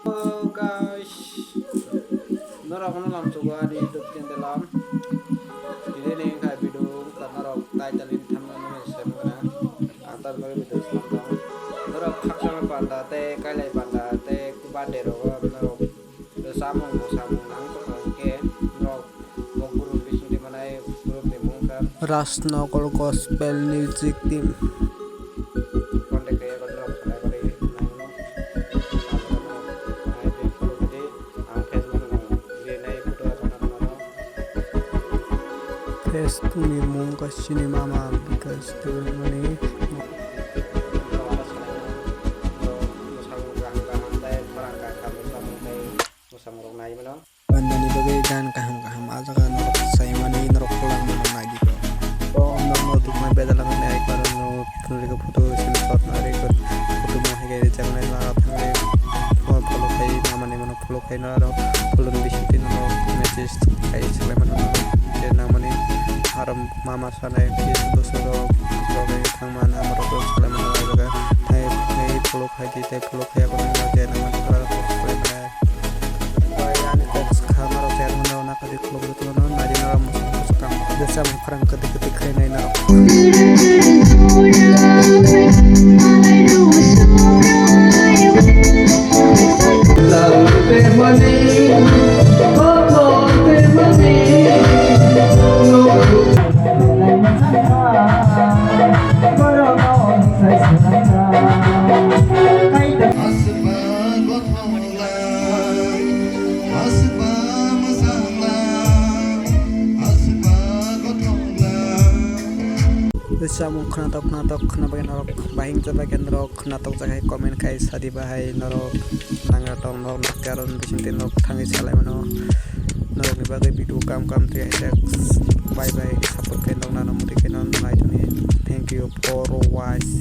Oh guys, norok lam coba di hidup yang dalam. Ini nih kayak bidung tak norok tai jalin thamna nih sem kana. Atar bagi bidung selam dong. Norok hak sama panda te kailai panda te kubade rok norok. Samung samung nang to ke norok. Guru bising di mana guru di mungkap. Rasnokol Gospel Music Team. Kontek kayak norok sudah kali nang no. Yes, tumi mungkas sini mama because the money. Bandani bagai gan kaham aja kan norok saya mana norok pulang mana lagi. Oh normal tuh main beda lang naik baru norok tulis ke foto silpot narik foto mah kayak jangan lain lah tangre. Follow kayak nama nih mana follow kayak norok follow bisikin norok message kayak selain norok dia nama nih haram mama sana Facebook sorok kayak tang mana norok selain norok juga. Kayak follow kayak aku nama dia nama norok follow kayak kamar hotel mana nak di klub itu mana nadi orang musuh kang biasa mengkerang ketik-ketik kena ina bisa mau kenatok kena bagian norok bahing bagian norok kenatok jaga komen kai sadi bahai norok nangga tong norok nakaron bisintin norok tangi salai mano norok ni bagai video kam tuh ya bye bye support kai norok nana mudik non thank you for watching.